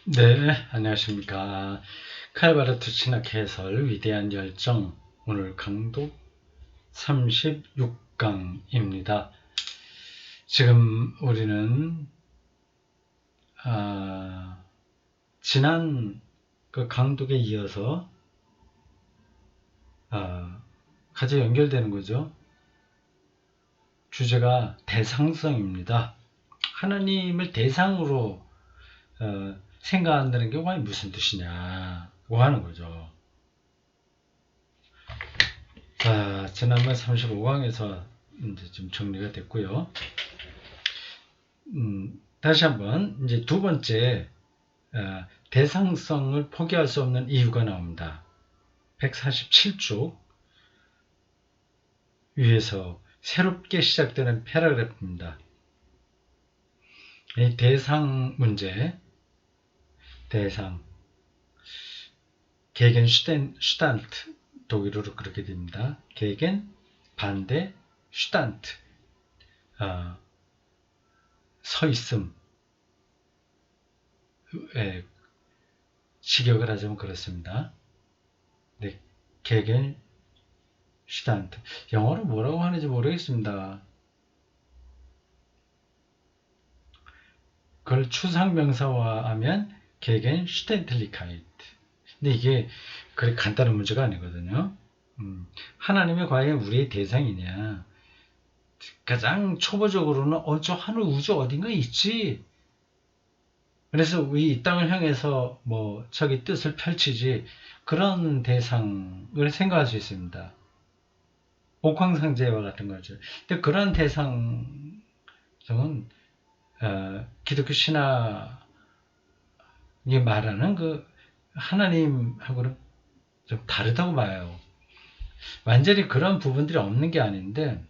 네, 안녕하십니까. 칼바르트 신학 해설 위대한 열정 오늘 강도 36강입니다. 지금 우리는 지난 그 강독에 이어서 같이 연결되는 거죠. 주제가 대상성입니다. 하나님을 대상으로 생각한다는 게 과연 무슨 뜻이냐고 하는 거죠. 자, 지난번 35강에서 이제 좀 정리가 됐고요. 다시 한번 이제 두 번째 대상성을 포기할 수 없는 이유가 나옵니다. 147쪽 위에서 새롭게 시작되는 패러그래프입니다. 이 대상 문제, 대상, 게겐 슈탄트, 독일어로 그렇게 됩니다. 게겐, 반대, 슈탄트, 서 있음, 직역을 하자면 그렇습니다. 네, 게겐 슈탄트. 영어로 뭐라고 하는지 모르겠습니다. 그걸 추상명사화하면 게겐 슈텐틀리카이트. 근데 이게 그렇게 간단한 문제가 아니거든요. 하나님이 과연 우리의 대상이냐? 가장 초보적으로는 저 하늘 우주 어딘가 있지. 그래서 우리 이 땅을 향해서 뭐 저기 뜻을 펼치지 그런 대상을 생각할 수 있습니다. 옥황상제와 같은 거죠. 근데 그런 대상은 기독교 신학이 말하는 그 하나님하고는 좀 다르다고 봐요. 완전히 그런 부분들이 없는 게 아닌데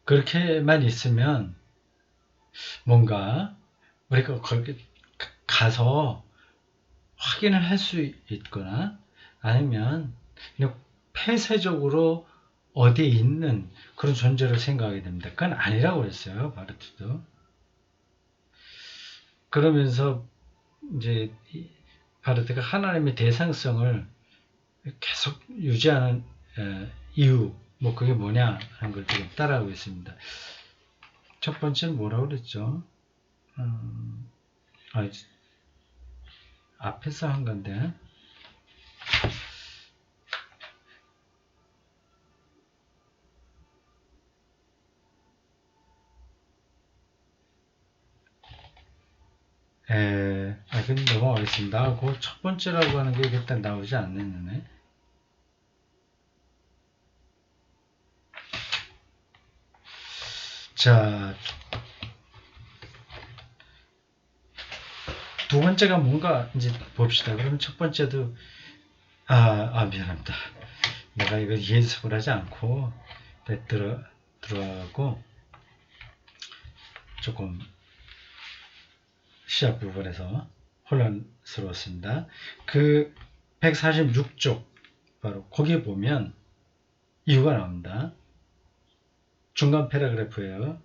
그렇게만 있으면 뭔가 우리가 거기 가서 확인을 할 수 있거나 아니면 그냥 폐쇄적으로 어디에 있는 그런 존재를 생각하게 됩니다. 그건 아니라고 그랬어요. 바르트도. 그러면서 이제 바르트가 하나님의 대상성을 계속 유지하는 이유, 뭐 그게 뭐냐 하는 걸 지금 따라하고 있습니다. 첫 번째는 뭐라고 그랬죠? 앞에서 한 건데 그럼 넘어가겠습니다. 그 첫 번째라고 하는 게 일단 나오지 않는 자, 두 번째가 뭔가 이제 봅시다. 그럼 첫 번째도 미안합니다. 내가 이거 예습을 하지 않고 들어가고 조금 시작 부분에서 혼란스러웠습니다. 그 146쪽 바로 거기에 보면 이유가 나옵니다. 중간 패러그래프예요.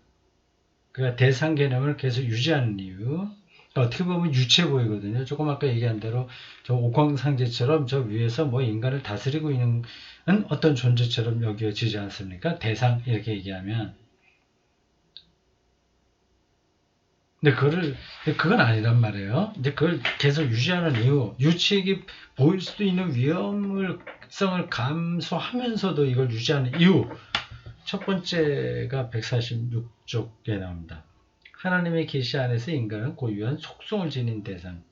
그러니까 대상 개념을 계속 유지하는 이유. 어떻게 보면 유치해 보이거든요. 조금 아까 얘기한 대로 저 옥황상제처럼 저 위에서 뭐 인간을 다스리고 있는 어떤 존재처럼 여겨지지 않습니까? 대상 이렇게 얘기하면. 근데 그건 아니란 말이에요. 이제 그걸 계속 유지하는 이유, 유치하게 보일 수도 있는 위험성을 감수하면서도 이걸 유지하는 이유. 첫 번째가 146쪽에 나옵니다. 하나님의 계시 안에서 인간은 고유한 속성을 지닌 대상,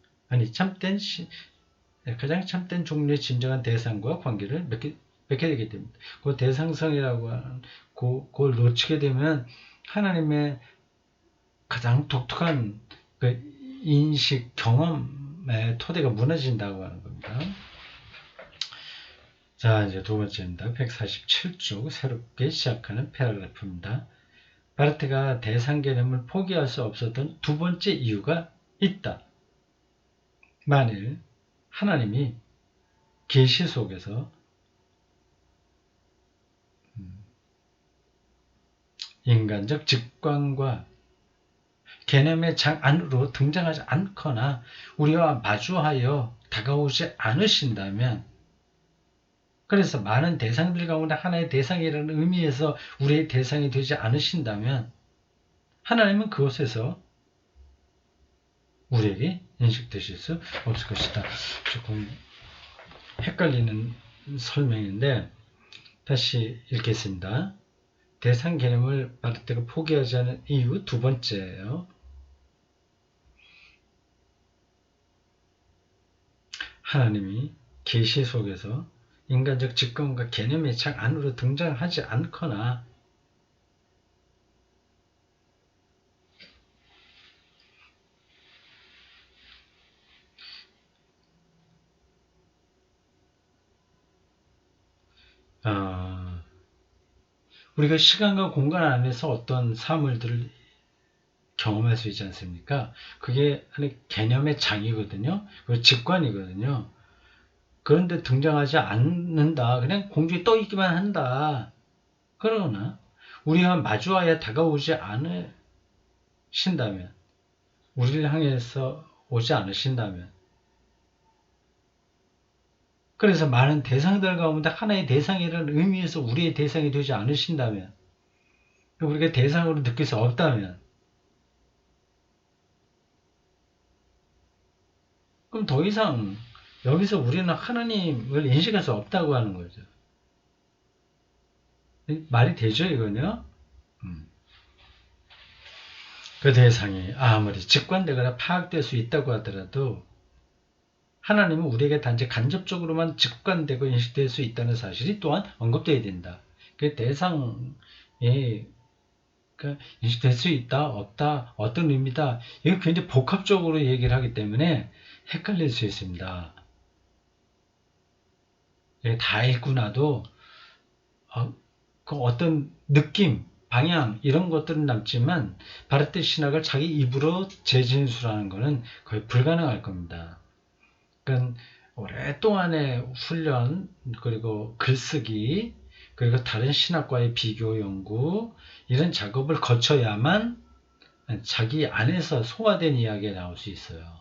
가장 참된 종류의 진정한 대상과 관계를 맺게 되게 됩니다. 그 대상성이라고 하는 그걸 놓치게 되면 하나님의 가장 독특한 그 인식, 경험의 토대가 무너진다고 하는 겁니다. 자, 이제 두 번째입니다. 147쪽 새롭게 시작하는 패러그래프입니다. 바르트가 대상 개념을 포기할 수 없었던 두 번째 이유가 있다. 만일 하나님이 계시 속에서 인간적 직관과 개념의 장 안으로 등장하지 않거나 우리와 마주하여 다가오지 않으신다면, 그래서 많은 대상들 가운데 하나의 대상이라는 의미에서 우리의 대상이 되지 않으신다면 하나님은 그곳에서 우리에게 인식되실 수 없을 것이다. 조금 헷갈리는 설명인데 다시 읽겠습니다. 대상 개념을 받을 때가 포기하지 않은 이유 두 번째예요. 하나님이 계시 속에서 인간적 직관과 개념의 장 안으로 등장하지 않거나 우리가 시간과 공간 안에서 어떤 사물들을 경험할 수 있지 않습니까? 그게 하나의 개념의 장이거든요. 그리고 직관이거든요. 그런데 등장하지 않는다. 그냥 공중에 떠 있기만 한다. 그러나 우리와 마주하여 다가오지 않으신다면, 우리를 향해서 오지 않으신다면, 그래서 많은 대상들 가운데 하나의 대상이라는 의미에서 우리의 대상이 되지 않으신다면, 우리가 대상으로 느낄 수 없다면, 그럼 더 이상 여기서 우리는 하나님을 인식할 수 없다고 하는 거죠. 말이 되죠, 이거는요? 그 대상이 아무리 직관되거나 파악될 수 있다고 하더라도 하나님은 우리에게 단지 간접적으로만 직관되고 인식될 수 있다는 사실이 또한 언급되어야 된다. 그 대상이 인식될 수 있다, 없다, 어떤 의미다, 이거 굉장히 복합적으로 얘기를 하기 때문에 헷갈릴 수 있습니다. 다 읽고 나도 그 어떤 느낌, 방향 이런 것들은 남지만 바르테 신학을 자기 입으로 재진술하는 것은 거의 불가능할 겁니다. 그러니까 오랫동안의 훈련, 그리고 글쓰기, 그리고 다른 신학과의 비교 연구 이런 작업을 거쳐야만 자기 안에서 소화된 이야기가 나올 수 있어요.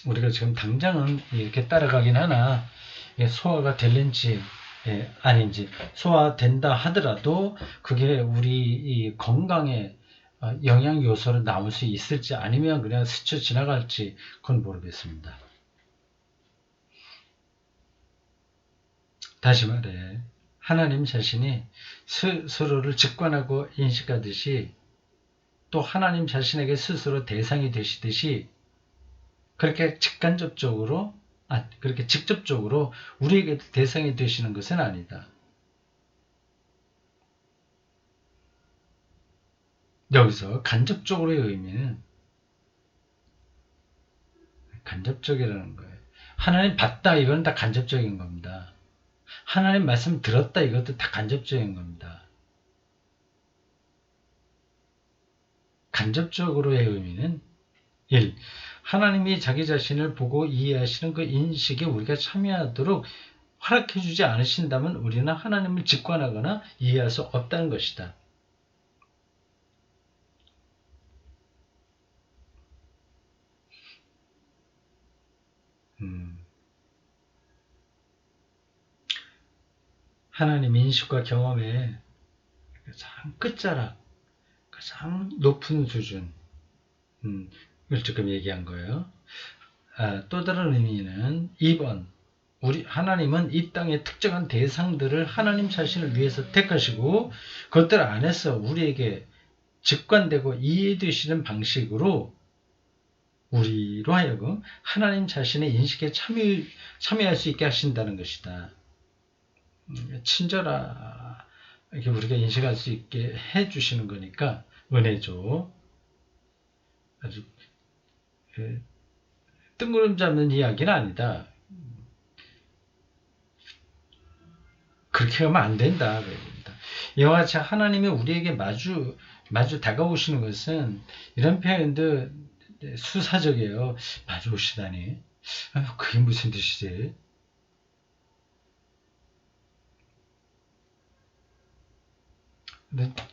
우리가 지금 당장은 이렇게 따라가긴 하나 소화가 될는지 아닌지, 소화된다 하더라도 그게 우리 이 건강에 영양 요소로 나올 수 있을지 아니면 그냥 스쳐 지나갈지 그건 모르겠습니다. 다시 말해 하나님 자신이 스스로를 직관하고 인식하듯이 또 하나님 자신에게 스스로 대상이 되시듯이 그렇게 그렇게 직접적으로 우리에게 대상이 되시는 것은 아니다. 여기서 간접적으로의 의미는 간접적이라는 거예요. 하나님 봤다 이건 다 간접적인 겁니다. 하나님 말씀 들었다 이것도 다 간접적인 겁니다. 간접적으로의 의미는 1. 하나님이 자기 자신을 보고 이해하시는 그 인식에 우리가 참여하도록 허락해주지 않으신다면 우리는 하나님을 직관하거나 이해할 수 없다는 것이다. 하나님 인식과 경험의 가장 끝자락, 가장 높은 수준, 을 지금 얘기한 거예요. 또 다른 의미는 2번, 하나님은 이 땅의 특정한 대상들을 하나님 자신을 위해서 택하시고 그것들 안에서 우리에게 직관되고 이해되시는 방식으로 우리로 하여금 하나님 자신의 인식에 참여할 수 있게 하신다는 것이다. 친절하게 우리가 인식할 수 있게 해주시는 거니까 은혜죠. 아주 뜬구름 잡는 이야기는 아니다. 그렇게 하면 안 된다. 이와 같이 하나님이 우리에게 마주 다가오시는 것은 이런 표현도 수사적이에요. 마주 오시다니. 그게 무슨 뜻이지?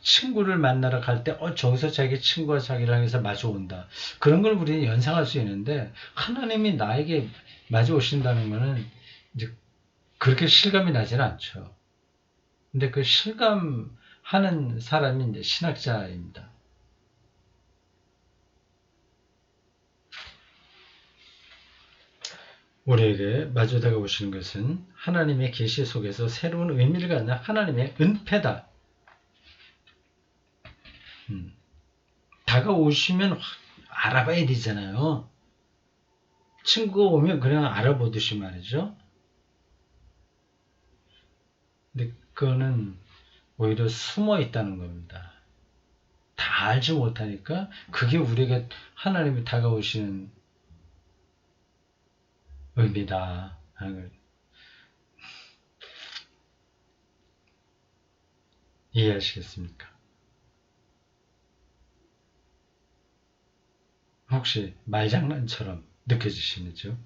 친구를 만나러 갈 때, 저기서 자기 친구가 자기를 향해서 마주 온다. 그런 걸 우리는 연상할 수 있는데, 하나님이 나에게 마주 오신다는 거는 이제 그렇게 실감이 나지는 않죠. 근데 그 실감하는 사람이 이제 신학자입니다. 우리에게 마주 다가오시는 것은 하나님의 계시 속에서 새로운 의미를 갖는 하나님의 은패다. 다가오시면 알아봐야 되잖아요. 친구가 오면 그냥 알아보듯이 말이죠. 근데 그거는 오히려 숨어 있다는 겁니다. 다 알지 못하니까 그게 우리에게 하나님이 다가오시는 의미다 하는 걸 이해하시겠습니까? 혹시 말장난처럼 느껴지시는지요?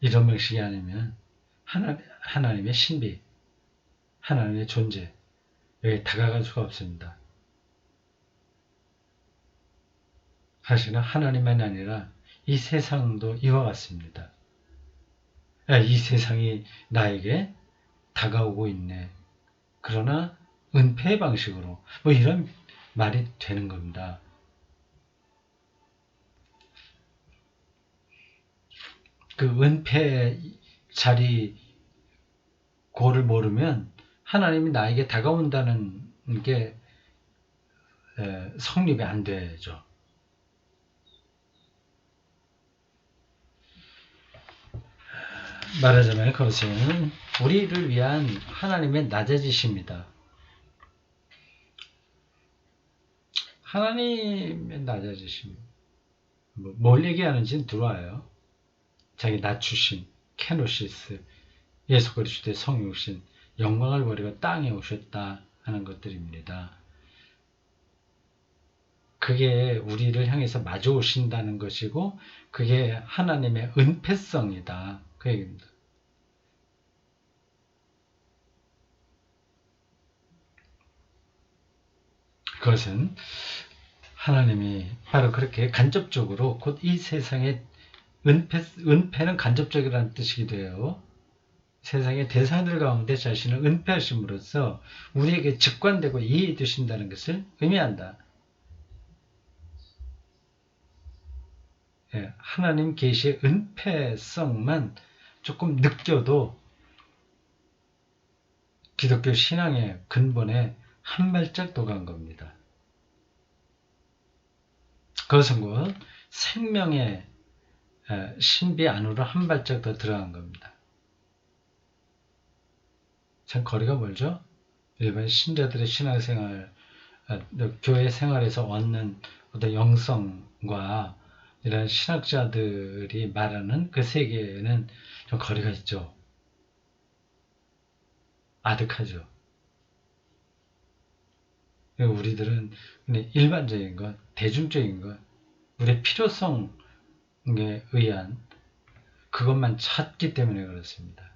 이런 방식이 아니면 하나님의 신비, 하나님의 존재, 여기 다가갈 수가 없습니다. 사실은 하나님만이 아니라 이 세상도 이와 같습니다. 이 세상이 나에게 다가오고 있네. 그러나 은폐의 방식으로 뭐 이런 말이 되는 겁니다. 그 은폐의 자리 고를 모르면 하나님이 나에게 다가온다는 게 성립이 안 되죠. 말하자면 그것은 우리를 위한 하나님의 낮아지십니다. 하나님의 낮아지심. 뭘 얘기하는지는 들어와요. 자기 낮추심, 케노시스, 예수 그리스도의 성육신, 영광을 버리고 땅에 오셨다 하는 것들입니다. 그게 우리를 향해서 마주 오신다는 것이고 그게 하나님의 은폐성이다. 그 얘기입니다. 그것은 하나님이 바로 그렇게 간접적으로 곧 이 세상의 은폐는 간접적이라는 뜻이기도 해요. 세상의 대상들 가운데 자신을 은폐하심으로써 우리에게 직관되고 이해해 주신다는 것을 의미한다. 하나님 계시의 은폐성만 조금 느껴도 기독교 신앙의 근본에 한 발짝 더 간 겁니다. 그것은 곧 생명의 신비 안으로 한 발짝 더 들어간 겁니다. 참 거리가 멀죠? 일반 신자들의 신앙생활, 교회 생활에서 얻는 어떤 영성과 이런 신학자들이 말하는 그 세계에는 좀 거리가 있죠. 아득하죠. 우리들은 일반적인 것, 대중적인 것, 우리의 필요성에 의한 그것만 찾기 때문에 그렇습니다.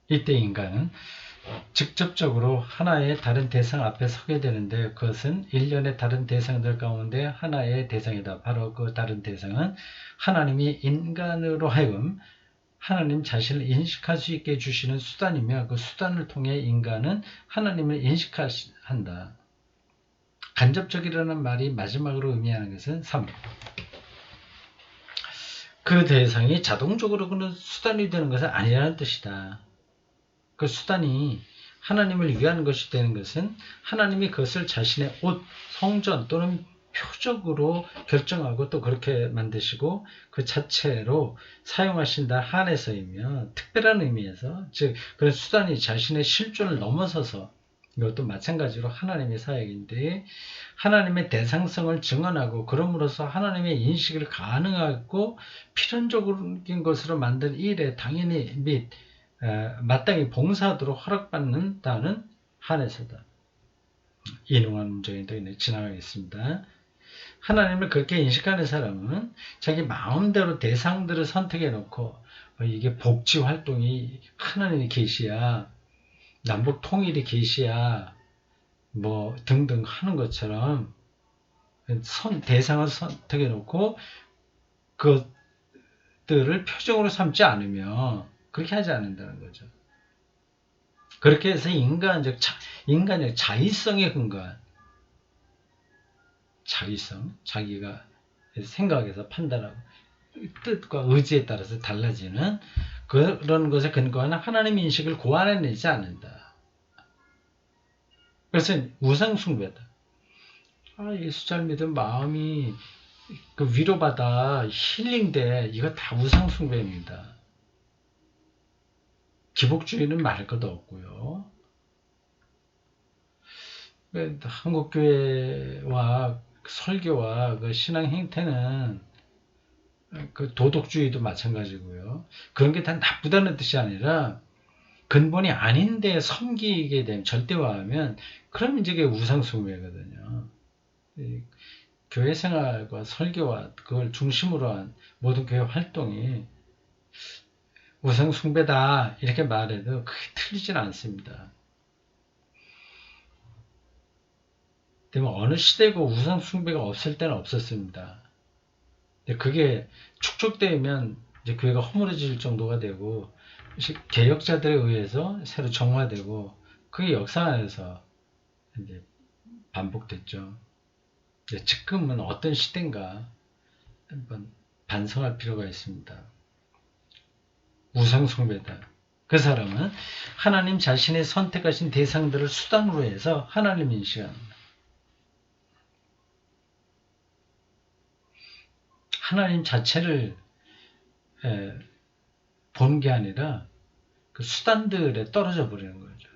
이때 인간은 직접적으로 하나의 다른 대상 앞에 서게 되는데 그것은 일련의 다른 대상들 가운데 하나의 대상이다. 바로 그 다른 대상은 하나님이 인간으로 하여금 하나님 자신을 인식할 수 있게 해주시는 수단이며 그 수단을 통해 인간은 하나님을 인식한다. 간접적이라는 말이 마지막으로 의미하는 것은 3. 그 대상이 자동적으로 그런 수단이 되는 것은 아니라는 뜻이다. 그 수단이 하나님을 위한 것이 되는 것은 하나님이 그것을 자신의 옷, 성전 또는 표적으로 결정하고 또 그렇게 만드시고 그 자체로 사용하신다 한해서이며 특별한 의미에서 즉 그런 수단이 자신의 실존을 넘어서서 이것도 마찬가지로 하나님의 사역인데 하나님의 대상성을 증언하고 그럼으로써 하나님의 인식을 가능하고 필연적인 것으로 만든 일에 당연히 및 마땅히 봉사하도록 허락받는다는 한해서다. 인용한 문장이 또 지나가겠습니다. 하나님을 그렇게 인식하는 사람은 자기 마음대로 대상들을 선택해 놓고 이게 복지 활동이 하나님의 계시야, 남북 통일의 계시야, 뭐 등등 하는 것처럼 대상을 선택해 놓고 그것들을 표적으로 삼지 않으면 그렇게 하지 않는다는 거죠. 그렇게 해서 인간적 자의성에 근거한 자의성, 자기가 생각해서 판단하고 뜻과 의지에 따라서 달라지는 그런 것에 근거하는 하나님 인식을 고안해내지 않는다. 그래서 우상 숭배다. 예수 잘 믿은 마음이 위로받아 힐링돼. 이거 다 우상 숭배입니다. 기복주의는 말할 것도 없고요. 한국교회와 설교와 그 신앙 행태는 그 도덕주의도 마찬가지고요. 그런 게 다 나쁘다는 뜻이 아니라 근본이 아닌데 섬기게 되면 절대화하면 그럼 이제 그게 우상숭배거든요. 교회 생활과 설교와 그걸 중심으로 한 모든 교회 활동이 우상숭배다 이렇게 말해도 그게 틀리진 않습니다. 때문에 어느 시대고 우상숭배가 없을 때는 없었습니다. 근데 그게 축적되면 이제 교회가 허물어질 정도가 되고 개혁자들에 의해서 새로 정화되고 그게 역사 안에서 이제 반복됐죠. 지금은 어떤 시대인가 한번 반성할 필요가 있습니다. 우상숭배다. 그 사람은 하나님 자신의 선택하신 대상들을 수단으로 해서 하나님 인식합니다. 하나님 자체를 보는 게 아니라 그 수단들에 떨어져 버리는 거죠.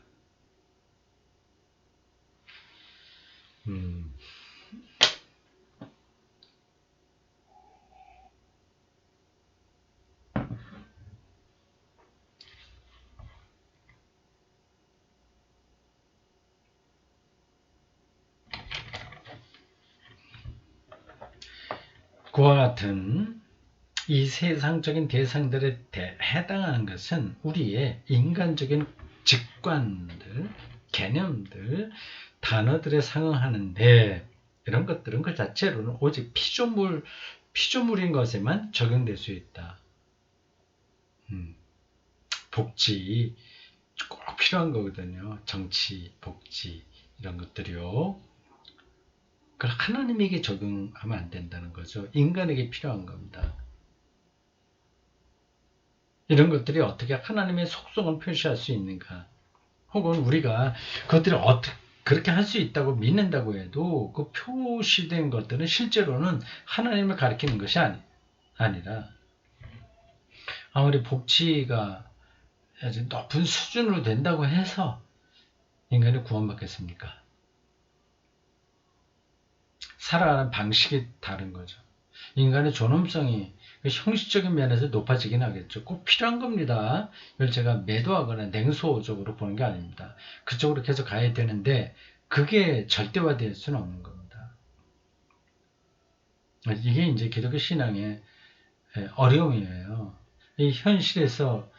그와 같은 이 세상적인 대상들에 해당하는 것은 우리의 인간적인 직관들, 개념들, 단어들에 상응하는데 이런 것들은 그 자체로는 오직 피조물인 것에만 적용될 수 있다. 복지 꼭 필요한 거거든요. 정치, 복지 이런 것들이요. 그걸 하나님에게 적용하면 안 된다는 거죠. 인간에게 필요한 겁니다. 이런 것들이 어떻게 하나님의 속성을 표시할 수 있는가? 혹은 우리가 그것들이 어떻게 그렇게 할 수 있다고 믿는다고 해도 그 표시된 것들은 실제로는 하나님을 가리키는 것이 아니라 아무리 복지가 아주 높은 수준으로 된다고 해서 인간이 구원받겠습니까? 살아가는 방식이 다른 거죠. 인간의 존엄성이 형식적인 면에서 높아지긴 하겠죠. 꼭 필요한 겁니다. 이걸 제가 매도하거나 냉소적으로 보는 게 아닙니다. 그쪽으로 계속 가야 되는데 그게 절대화될 수는 없는 겁니다. 이게 이제 기독교 신앙의 어려움이에요. 이 현실에서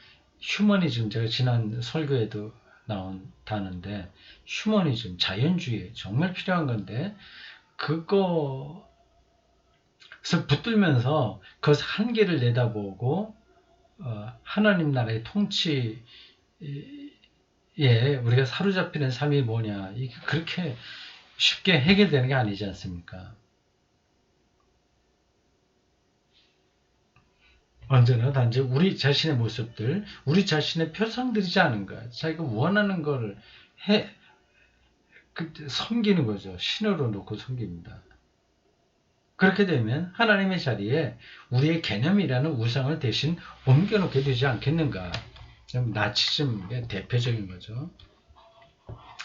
휴머니즘, 제가 지난 설교에도 나온 단어인데 휴머니즘, 자연주의 정말 필요한 건데 그것을 붙들면서 그 한계를 내다보고 하나님 나라의 통치에 우리가 사로잡히는 삶이 뭐냐, 이게 그렇게 쉽게 해결되는 게 아니지 않습니까? 언제나 단지 우리 자신의 모습들, 우리 자신의 표상들이지 않은가, 자기가 원하는 걸 섬기는 거죠. 신으로 놓고 섬깁니다. 그렇게 되면 하나님의 자리에 우리의 개념이라는 우상을 대신 옮겨놓게 되지 않겠는가. 나치즘의 대표적인 거죠.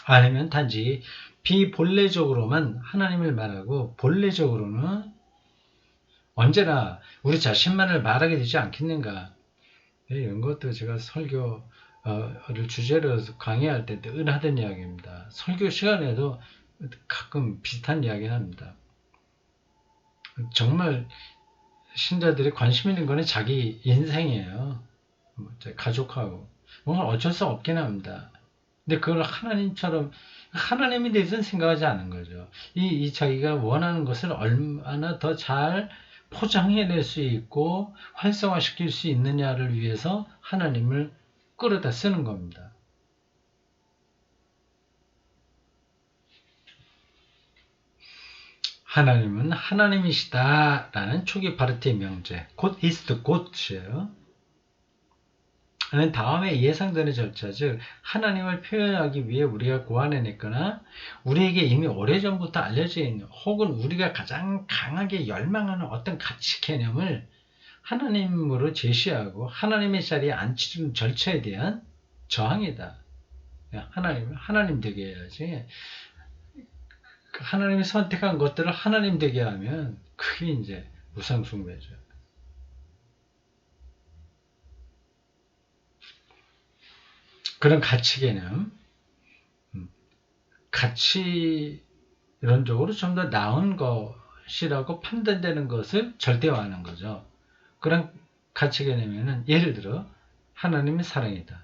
아니면 단지 비본래적으로만 하나님을 말하고 본래적으로는 언제나 우리 자신만을 말하게 되지 않겠는가. 이런 것도 제가 설교를 주제로 강의할 때 늘 하던 이야기입니다. 설교 시간에도 가끔 비슷한 이야기를 합니다. 정말 신자들이 관심 있는 거는 자기 인생이에요. 가족하고 뭔가 어쩔 수 없긴 합니다. 근데 그걸 하나님처럼 하나님에 대해서는 생각하지 않은 거죠. 이 자기가 원하는 것을 얼마나 더 잘 포장해낼 수 있고 활성화시킬 수 있느냐를 위해서 하나님을 끌어다 쓰는 겁니다. 하나님은 하나님이시다라는 초기 바르트의 명제, 곧 이스트 곧이에요. 다음에 예상되는 절차, 즉 하나님을 표현하기 위해 우리가 고안해냈거나 우리에게 이미 오래전부터 알려져 있는 혹은 우리가 가장 강하게 열망하는 어떤 가치 개념을 하나님으로 제시하고 하나님의 자리에 앉히는 절차에 대한 저항이다. 하나님 되게 해야지. 하나님이 선택한 것들을 하나님 되게 하면 그게 이제 우상숭배죠. 그런 가치 개념, 가치 이론적으로 좀 더 나은 것이라고 판단되는 것을 절대화하는 거죠. 그런 가치 개념에는 예를 들어 하나님의 사랑이다.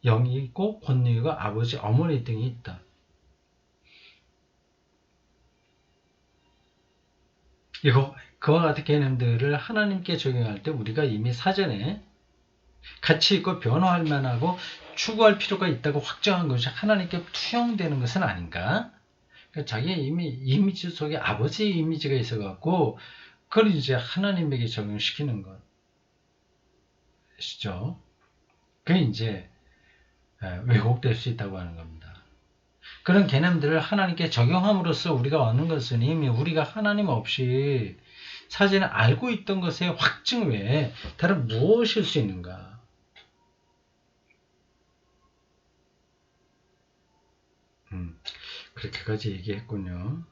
영이 있고 권능이고 아버지, 어머니 등이 있다. 그와 같은 개념들을 하나님께 적용할 때 우리가 이미 사전에 가치 있고 변화할 만하고 추구할 필요가 있다고 확정한 것이 하나님께 투영되는 것은 아닌가? 그러니까 자기의 이미 이미지 속에 아버지의 이미지가 있어갖고 그걸 이제 하나님에게 적용시키는 것이죠. 그게 이제 왜곡될 수 있다고 하는 겁니다. 그런 개념들을 하나님께 적용함으로써 우리가 얻는 것은 이미 우리가 하나님 없이 사전에 알고 있던 것의 확증 외에 다른 무엇일 수 있는가? 그렇게까지 얘기했군요.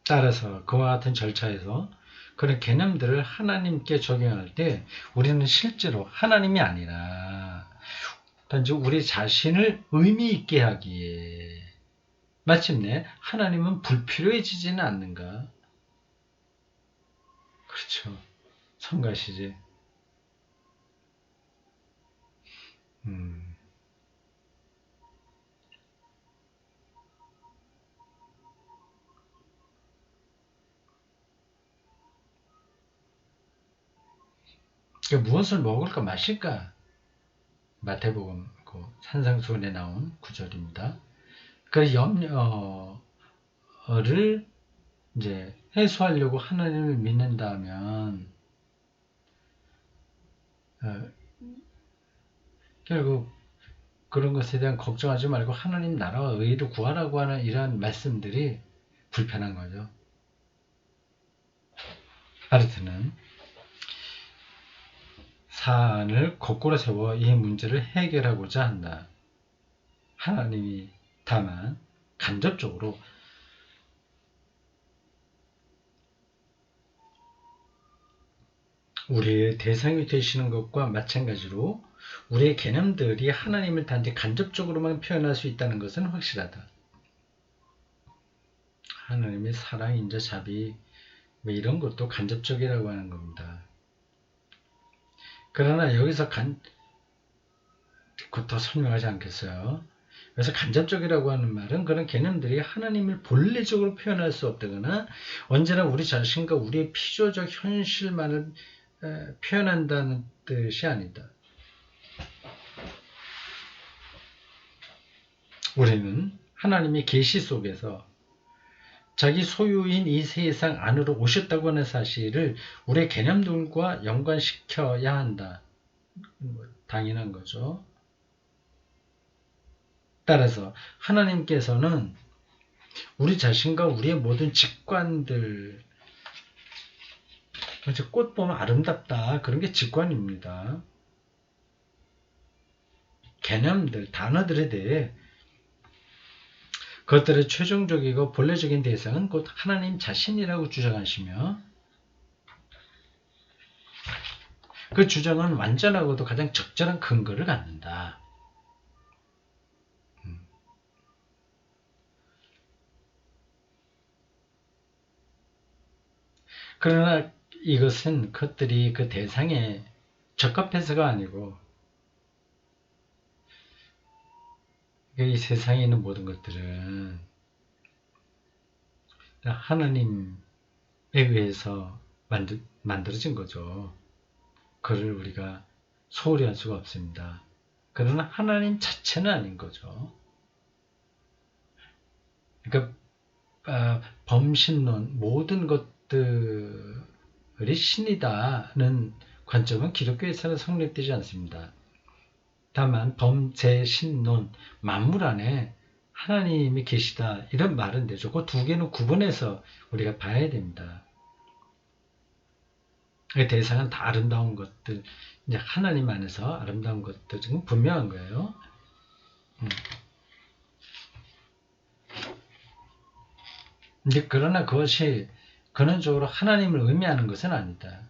따라서 그와 같은 절차에서 그런 개념들을 하나님께 적용할 때 우리는 실제로 하나님이 아니라 단지 우리 자신을 의미 있게 하기에 마침내 하나님은 불필요해지지는 않는가? 그렇죠. 성가시지. 무엇을 먹을까 마실까? 마태복음 산상수훈에 나온 구절입니다. 그 염려를 이제 해소하려고 하나님을 믿는다면 결국 그런 것에 대한 걱정하지 말고 하나님 나라와 의를 구하라고 하는 이러한 말씀들이 불편한 거죠. 바르트는 사안을 거꾸로 세워 이 문제를 해결하고자 한다. 하나님이 다만 간접적으로 우리의 대상이 되시는 것과 마찬가지로 우리의 개념들이 하나님을 단지 간접적으로만 표현할 수 있다는 것은 확실하다. 하나님의 사랑, 인자, 자비 이런 것도 간접적이라고 하는 겁니다. 그러나 여기서 더 설명하지 않겠어요. 그래서 간접적이라고 하는 말은 그런 개념들이 하나님을 본래적으로 표현할 수 없다거나 언제나 우리 자신과 우리의 피조적 현실만을 표현한다는 뜻이 아니다. 우리는 하나님의 계시 속에서 자기 소유인 이 세상 안으로 오셨다고 하는 사실을 우리의 개념들과 연관시켜야 한다. 당연한 거죠. 따라서 하나님께서는 우리 자신과 우리의 모든 직관들, 꽃 보면 아름답다. 그런 게 직관입니다. 개념들, 단어들에 대해 그것들의 최종적이고 본래적인 대상은 곧 하나님 자신이라고 주장하시며 그 주장은 완전하고도 가장 적절한 근거를 갖는다. 그러나 이것은 그것들이 그 대상에 적합해서가 아니고 이 세상에 있는 모든 것들은 하나님에 의해서 만들어진 거죠. 그를 우리가 소홀히 할 수가 없습니다. 그러나 하나님 자체는 아닌 거죠. 그러니까 범신론, 모든 것들이 신이다는 관점은 기독교에서는 성립되지 않습니다. 다만 범재신론, 만물 안에 하나님이 계시다 이런 말은 되죠. 그 두 개는 구분해서 우리가 봐야 됩니다. 대상은 다 아름다운 것들, 이제 하나님 안에서 아름다운 것들은 분명한 거예요. 이제 그러나 그것이 근원적으로 하나님을 의미하는 것은 아니다.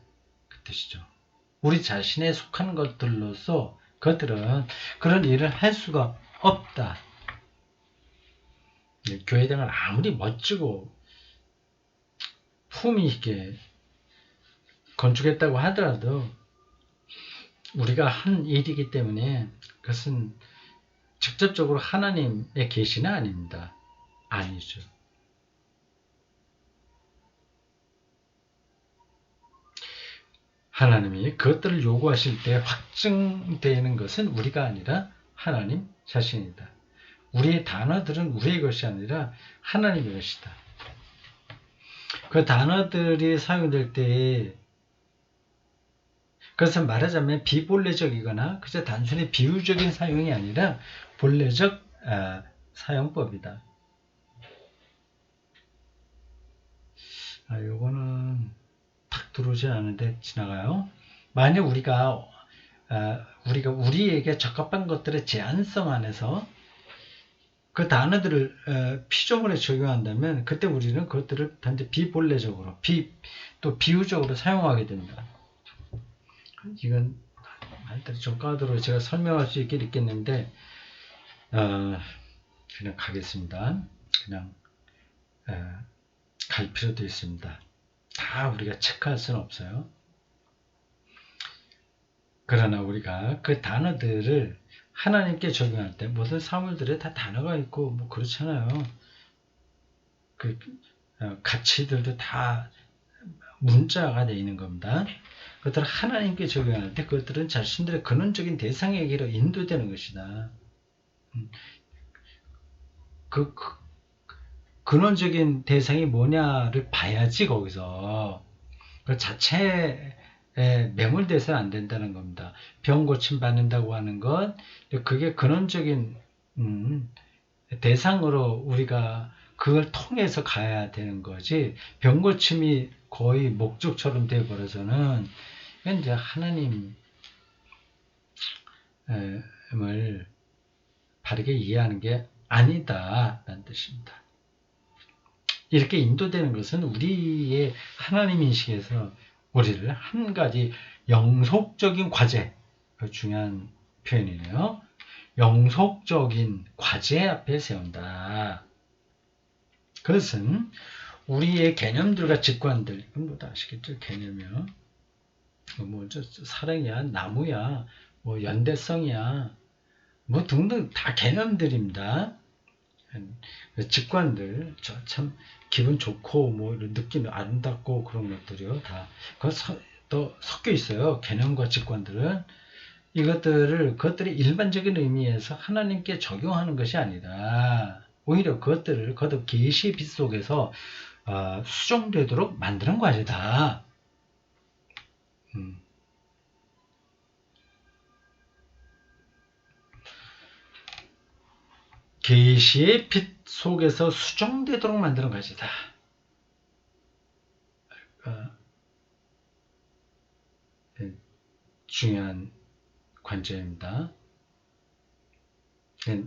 그 뜻이죠. 우리 자신에 속한 것들로서 그것들은 그런 일을 할 수가 없다. 교회당을 아무리 멋지고 품위 있게 건축했다고 하더라도 우리가 한 일이기 때문에 그것은 직접적으로 하나님의 계시는 아닙니다. 아니죠. 하나님이 그것들을 요구하실 때 확증되는 것은 우리가 아니라 하나님 자신이다. 우리의 단어들은 우리의 것이 아니라 하나님의 것이다. 그 단어들이 사용될 때 그것은 말하자면 비본래적이거나 그저 단순히 비유적인 사용이 아니라 본래적 사용법이다. 요거는 탁 들어오지 않은데 지나가요. 만약 우리가 우리에게 적합한 것들의 제한성 안에서 그 단어들을 피조물에 적용한다면 그때 우리는 그것들을 단지 비본래적으로 또 비유적으로 사용하게 됩니다. 이건 전과도로 제가 설명할 수 있겠는데 그냥 가겠습니다. 그냥 갈 필요도 있습니다. 다 우리가 체크할 수는 없어요. 그러나 우리가 그 단어들을 하나님께 적용할 때 모든 사물들에 다 단어가 있고 뭐 그렇잖아요. 그 가치들도 다 문자가 되어 있는 겁니다. 그것들을 하나님께 적용할 때 그것들은 자신들의 근원적인 대상에게로 인도되는 것이다. 그 근원적인 대상이 뭐냐를 봐야지 거기서 그 자체에 매몰돼서는 안 된다는 겁니다. 병 고침 받는다고 하는 것 그게 근원적인 대상으로 우리가 그걸 통해서 가야 되는 거지 병 고침이 거의 목적처럼 되어버려서는 이제 하나님을 바르게 이해하는 게 아니다라는 뜻입니다. 이렇게 인도되는 것은 우리의 하나님 인식에서 우리를 한 가지 영속적인 과제, 중요한 표현이네요. 영속적인 과제 앞에 세운다. 그것은 우리의 개념들과 직관들, 이건 뭐 다 아시겠죠? 개념이요. 뭐 사랑이야, 나무야, 뭐 연대성이야, 뭐 등등 다 개념들입니다. 직관들, 참 기분 좋고 뭐 느낌 아름답고 그런 것들이요. 다 또 섞여 있어요. 개념과 직관들은 그것들이 일반적인 의미에서 하나님께 적용하는 것이 아니라 오히려 그것들을 거듭 계시의 빛 속에서 수정되도록 만드는 과제다. 계시의 빛 속에서 수정되도록 만드는 것이다. 중요한 관점입니다.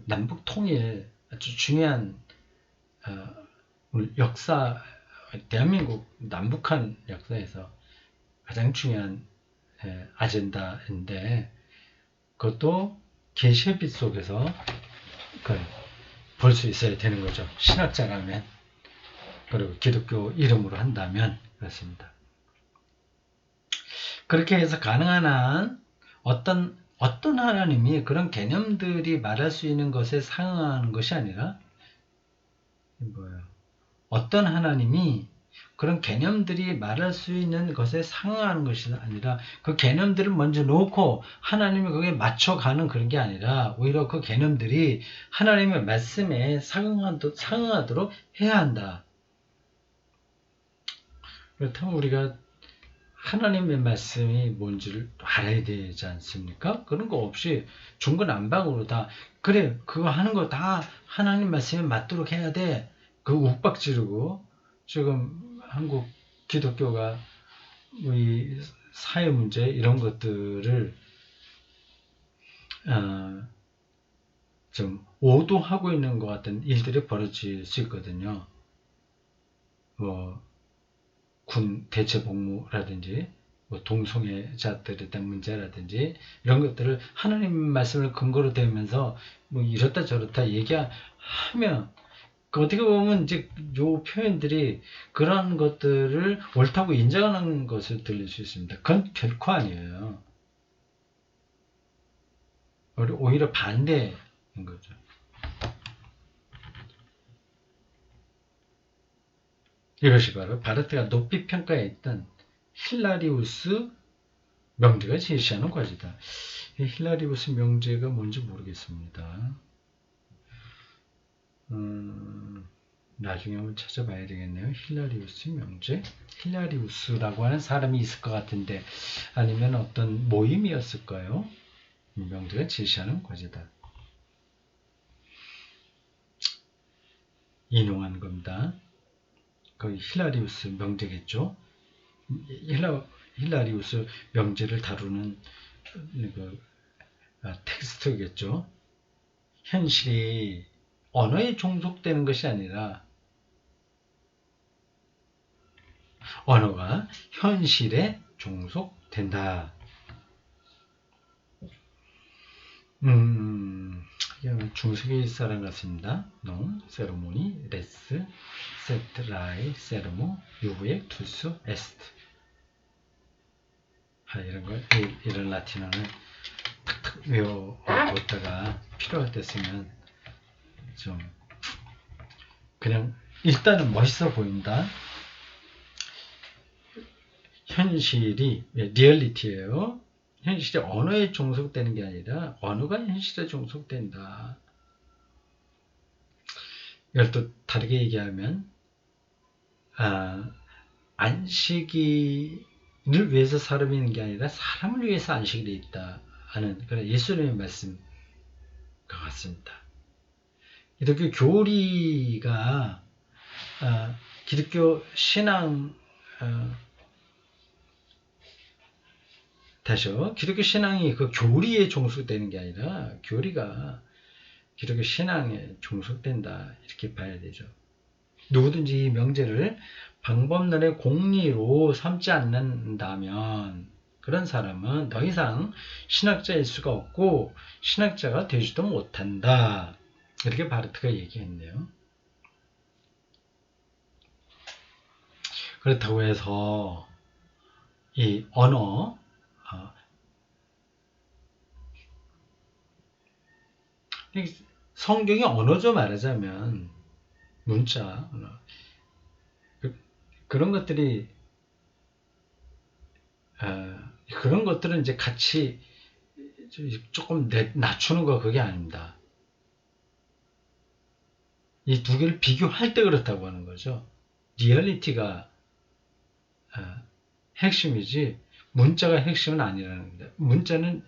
남북 통일 아주 중요한 역사, 대한민국 남북한 역사에서 가장 중요한 아젠다인데 그것도 계시의 빛 속에서 볼 수 있어야 되는 거죠. 신학자라면 그리고 기독교 이름으로 한다면 그렇습니다. 그렇게 해서 가능한 한 어떤 하나님이 그런 개념들이 말할 수 있는 것에 상응하는 것이 아니라 뭐예요? 어떤 하나님이 그런 개념들이 말할 수 있는 것에 상응하는 것이 아니라 그 개념들을 먼저 놓고 하나님이 거기에 맞춰가는 그런 게 아니라 오히려 그 개념들이 하나님의 말씀에 상응하도록 해야 한다. 그렇다면 우리가 하나님의 말씀이 뭔지를 알아야 되지 않습니까? 그런 거 없이 중구난방으로 다 그래 그거 하는 거 다 하나님 말씀에 맞도록 해야 돼. 그 욱박 지르고 지금 한국 기독교가 이 사회 문제 이런 것들을 좀 오도하고 있는 것 같은 일들이 벌어질 수 있거든요. 뭐 군 대체 복무라든지 뭐 동성애자들에 대한 문제라든지 이런 것들을 하나님 말씀을 근거로 대면서 뭐 이렇다 저렇다 얘기하면 어떻게 보면 이제 요 표현들이 그런 것들을 옳다고 인정하는 것을 들릴 수 있습니다. 그건 결코 아니에요. 오히려 반대인 거죠. 이것이 바로 바르트가 높이 평가했던 힐라리우스 명제가 제시하는 과제다. 힐라리우스 명제가 뭔지 모르겠습니다. 나중에 한번 찾아봐야 되겠네요. 힐라리우스 명제? 힐라리우스라고 하는 사람이 있을 것 같은데 아니면 어떤 모임이었을까요? 명제가 제시하는 과제다. 인용한 겁니다. 거의 힐라리우스 명제겠죠. 힐라리우스 명제를 다루는 그 텍스트겠죠. 현실이 언어에 종속되는 것이 아니라 언어가 현실에 종속된다. 중세기 사람 같습니다. 농, 세레모니, 레스, 세트, 라이, 세르모, 유브엑, 투스, 에스트. 이런 라틴어는 탁탁 외워뒀다가 필요할 때 쓰면 좀 그냥 일단은 멋있어 보인다. 현실이 리얼리티예요. 현실이 언어에 종속되는 게 아니라 언어가 현실에 종속된다. 이걸 또 다르게 얘기하면 안식일을 위해서 사람이 있는 게 아니라 사람을 위해서 안식일이 있다 하는 그런 예수님의 말씀 같습니다. 기독교 교리가 기독교 신앙 다시요. 기독교 신앙이 그 교리에 종속되는 게 아니라 교리가 기독교 신앙에 종속된다 이렇게 봐야 되죠. 누구든지 이 명제를 방법론의 공리로 삼지 않는다면 그런 사람은 더 이상 신학자일 수가 없고 신학자가 되지도 못한다. 이렇게 바르트가 얘기했네요. 그렇다고 해서 이 언어 성경이 언어죠 말하자면 문자 언어. 그런 것들이 그런 것들은 이제 같이 조금 낮추는 거 그게 아닙니다. 이 두 개를 비교할 때 그렇다고 하는 거죠. 리얼리티가 핵심이지 문자가 핵심은 아니라는 겁니다. 문자는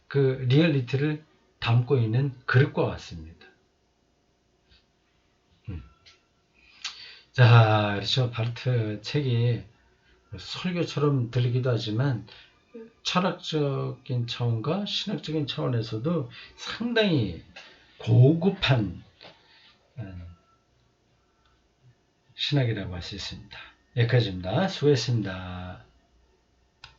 그 리얼리티를 담고 있는 그릇과 같습니다. 자, 그렇죠. 바르트 책이 설교처럼 들리기도 하지만 철학적인 차원과 신학적인 차원에서도 상당히 고급한 신학이라고 할 수 있습니다. 여기까지입니다. 수고했습니다.